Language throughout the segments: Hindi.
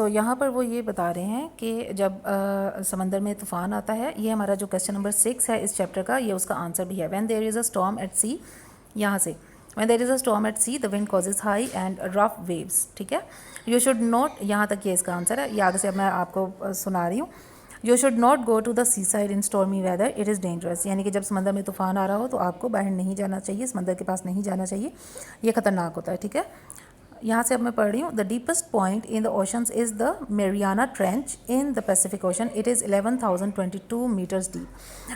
यहाँ पर वो ये बता रहे हैं कि जब समंदर में तूफ़ान आता है, ये हमारा जो क्वेश्चन नंबर 6 है इस चैप्टर का, ये उसका आंसर भी है। When there is a storm at sea, यहाँ से when there is a storm at sea the wind causes high and rough waves, ठीक है। यू शुड नॉट, यहाँ तक ये इसका आंसर है। ये आगे से अब मैं आपको सुना रही हूँ। You should not go to the seaside in stormy weather, it is dangerous, यानी कि जब समंदर में तूफ़ान आ रहा हो तो आपको बाहर नहीं जाना चाहिए, समंदर के पास नहीं जाना चाहिए, ये ख़तरनाक होता है, ठीक है। यहाँ से अब मैं पढ़ रही हूँ। The deepest point in the oceans is the Mariana Trench in the Pacific Ocean, it is 11,022 metres deep,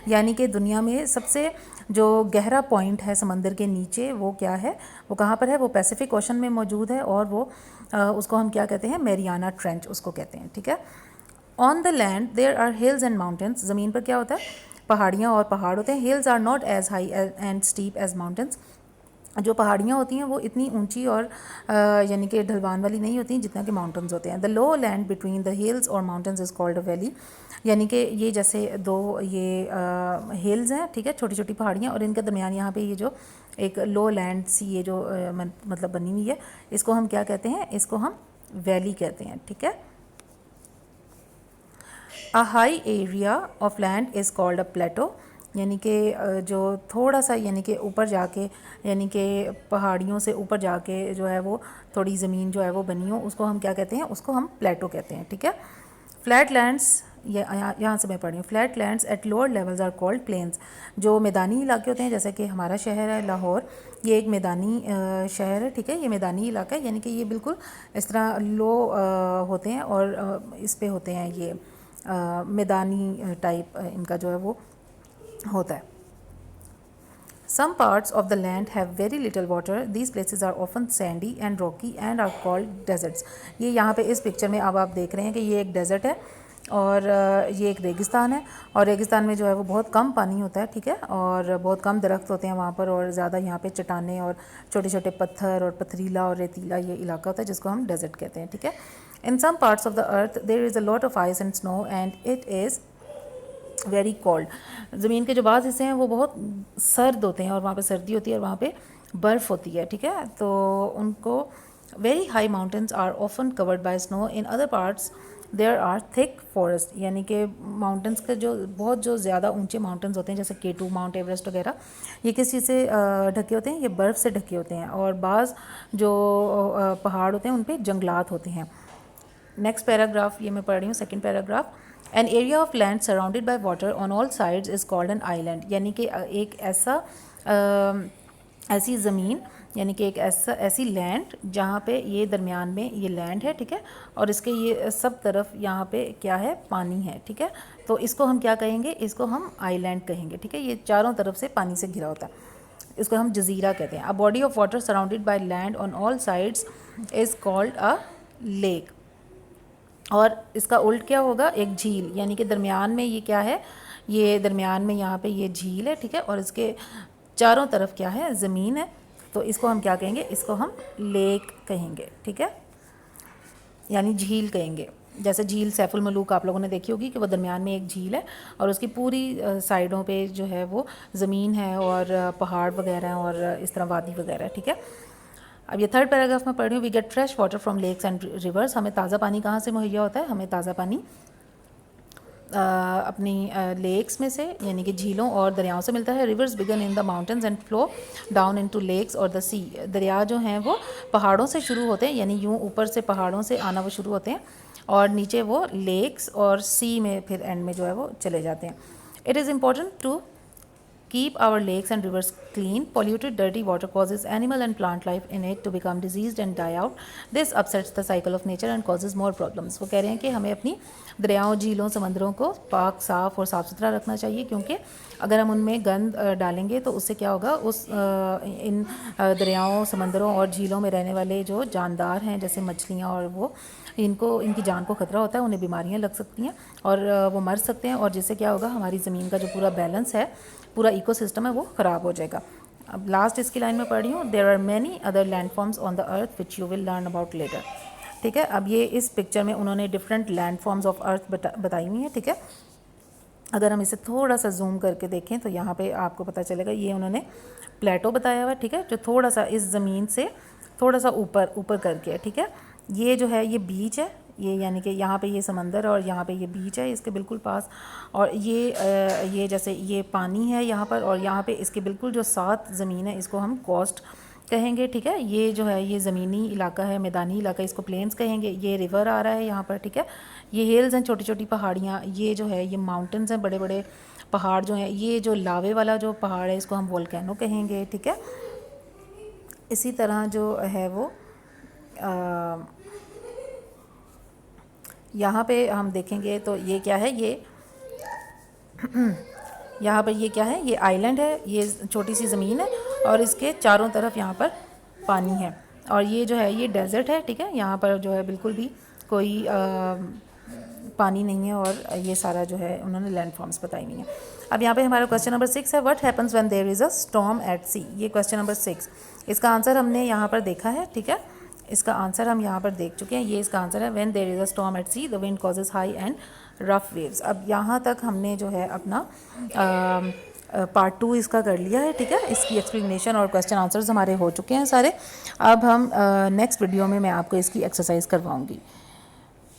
यानी कि दुनिया में सबसे जो गहरा पॉइंट है समंदर के नीचे वो क्या है, वो कहाँ पर है, वो पैसिफिक ओशन में मौजूद है, और वो उसको हम क्या कहते हैं, मेरियाना ट्रेंच उसको कहते हैं, ठीक है। On the land there are hills and mountains, ज़मीन पर क्या होता है, पहाड़ियाँ और पहाड़ होते हैं। Hills are not as high and steep as mountains, जो पहाड़ियाँ होती हैं वो इतनी ऊंची और यानी कि ढलवान वाली नहीं होती जितना कि माउंटेन्स होते हैं। The low land between the hills और mountains is called a valley, यानी कि ये जैसे दो ये हिल्स हैं, ठीक है, छोटी छोटी पहाड़ियाँ, और इनके दरमियान यहाँ पे ये जो एक लो लैंड सी ये जो मतलब बनी हुई है, इसको हम क्या कहते हैं, इसको हम वैली कहते हैं, ठीक है। A high area of land is called a plateau, यानी कि जो थोड़ा सा यानी कि ऊपर जाके, यानी कि पहाड़ियों से ऊपर जाके जो है वो थोड़ी ज़मीन जो है वो बनी हो, उसको हम क्या कहते हैं, उसको हम प्लेटो कहते हैं, ठीक है। फ्लैट लैंड्स, ये यहाँ से मैं पढ़ रही हूँ। Flat lands at lower levels are called plains, जो मैदानी इलाके होते हैं, जैसे कि हमारा शहर है लाहौर, ये एक मैदानी शहर है, ठीक है, ये मैदानी इलाका है, यानी कि ये बिल्कुल इस तरह लो होते हैं, और इस पे होते हैं ये मैदानी टाइप इनका जो है वो होता है। Some parts of the land have very little water. These places are often sandy and rocky and are called deserts. ये यहाँ पे इस पिक्चर में अब आप देख रहे हैं कि ये एक डेजर्ट है और ये एक रेगिस्तान है, और रेगिस्तान में जो है वो बहुत कम पानी होता है, ठीक है, और बहुत कम दरख्त होते हैं वहाँ पर, और ज़्यादा यहाँ पे चट्टानें और छोटे छोटे पत्थर और पथरीला और रेतीला ये इलाका होता है जिसको हम डेजर्ट कहते हैं, ठीक है। In some parts of the earth there is a lot of ice and snow and it is very cold. ज़मीन के जो बाज़ हिस्से हैं वो बहुत सर्द होते हैं, और वहाँ पे सर्दी होती है, और वहाँ पे बर्फ़ होती है, ठीक है, तो उनको very high mountains are often covered by snow, in other parts there are thick forest, यानी कि माउंटेन्स के जो बहुत जो ज़्यादा ऊंचे माउंटेन्स होते हैं जैसे K2 माउंट एवरेस्ट वगैरह, ये किस चीज़ से ढके होते हैं, ये बर्फ़ से ढके होते हैं, और बाज़ जो पहाड़ होते हैं उन पर जंगलात होते हैं। नेक्स्ट पैराग्राफ ये मैं पढ़ रही हूँ, second paragraph. An area of land surrounded by water on all sides is called an island, यानी कि एक ऐसा ऐसी ज़मीन, यानी कि एक ऐसी लैंड जहाँ पे ये दरमियान में ये लैंड है, ठीक है, और इसके ये सब तरफ यहाँ पे क्या है, पानी है, ठीक है, तो इसको हम क्या कहेंगे, इसको हम आइलैंड कहेंगे, ठीक है। ये चारों तरफ से पानी से घिरा होता है, इसको हम जजीरा कहते हैं। A body of water surrounded by land on all sides is called a lake, और इसका उल्ट क्या होगा, एक झील, यानी कि दरमियान में ये क्या है, ये दरमियान में यहाँ पे ये झील है, ठीक है, और इसके चारों तरफ क्या है, ज़मीन है, तो इसको हम क्या कहेंगे, इसको हम लेक कहेंगे, ठीक है, यानी झील कहेंगे। जैसे झील सैफुल मलूक आप लोगों ने देखी होगी कि वो दरमियान में एक झील है, और उसकी पूरी साइडों पे जो है वो ज़मीन है और पहाड़ वगैरह हैं और इस तरह वादी वगैरह, ठीक है। अब ये थर्ड पैराग्राफ में पढ़ रही हूँ। We get fresh water from lakes and rivers, हमें ताज़ा पानी कहाँ से मुहैया होता है, हमें ताज़ा पानी अपनी लेक्स में से, यानी कि झीलों और दरियाओं से मिलता है। Rivers begin in the mountains and flow down into lakes और द सी, दरिया जो हैं वो पहाड़ों से शुरू होते हैं, यानी यूँ ऊपर से पहाड़ों से आना वो शुरू होते हैं, और नीचे वो लेक्स और सी में फिर एंड में जो है वो चले जाते हैं। It is important to keep our lakes and rivers clean. Polluted, dirty water causes animal and plant life in it to become diseased and die out. This upsets the cycle of nature and causes more problems. वो कह रहे हैं कि हमें अपनी दरियाओं, झीलों, समंदरों को पाक, साफ़ और साफ़ सुथरा रखना चाहिए, क्योंकि अगर हम उनमें गंद डालेंगे तो उससे क्या होगा, उस इन दरियाओं, समंदरों और झीलों में रहने वाले जो जानदार हैं जैसे मछलियाँ और वो, इनकी जान को ख़तरा होता है, उन्हें बीमारियाँ लग सकती हैं और वो मर सकते हैं, और जिससे क्या होगा, हमारी ज़मीन का जो पूरा बैलेंस है, पूरा इकोसिस्टम है वो ख़राब हो जाएगा। अब लास्ट इसकी लाइन में पढ़ रही हूँ। There are many other landforms on the earth which you will learn about later, ठीक है। अब ये इस पिक्चर में उन्होंने डिफरेंट लैंडफॉर्म्स ऑफ अर्थ बताई हुई हैं, ठीक है। अगर हम इसे थोड़ा सा जूम करके देखें तो यहाँ पे आपको पता चलेगा, ये उन्होंने प्लेटो बताया हुआ है, ठीक है, जो थोड़ा सा इस ज़मीन से थोड़ा सा ऊपर करके है, ठीक है। ये जो है ये बीच है, ये यानी कि यहाँ पे ये समंदर और यहाँ पे ये बीच है इसके बिल्कुल पास, और ये जैसे ये पानी है यहाँ पर, और यहाँ पे इसके बिल्कुल जो साथ ज़मीन है इसको हम कोस्ट कहेंगे, ठीक है। ये जो है ये ज़मीनी इलाका है, मैदानी इलाका, इसको प्लेन्स कहेंगे। ये रिवर आ रहा है यहाँ पर, ठीक है। ये हिल्स हैं, छोटी छोटी पहाड़ियाँ। ये जो है ये माउंटेन्स हैं, बड़े बड़े पहाड़ जो हैं। ये जो लावे वाला जो पहाड़ है इसको हम वोल्केनो कहेंगे, ठीक है। इसी तरह जो है वो यहाँ पे हम देखेंगे तो ये क्या है, ये यहाँ पर ये क्या है, ये आइलैंड है, ये छोटी सी ज़मीन है और इसके चारों तरफ यहाँ पर पानी है। और ये जो है ये डेजर्ट है, ठीक है। यहाँ पर जो है बिल्कुल भी कोई पानी नहीं है, और ये सारा जो है उन्होंने लैंड फॉर्म्स बताई नहीं है। अब यहाँ पे हमारा क्वेश्चन नंबर 6 है, what happens when there is a storm at sea. ये क्वेश्चन नंबर 6, इसका आंसर हमने यहाँ पर देखा है, ठीक है। इसका आंसर हम यहाँ पर देख चुके हैं। ये इसका आंसर है, when there is a storm at sea the wind causes high and rough waves. अब यहाँ तक हमने जो है अपना पार्ट 2 इसका कर लिया है, ठीक है। इसकी एक्सप्लेनेशन और क्वेश्चन आंसर्स हमारे हो चुके हैं सारे। अब हम नेक्स्ट वीडियो में मैं आपको इसकी एक्सरसाइज करवाऊँगी।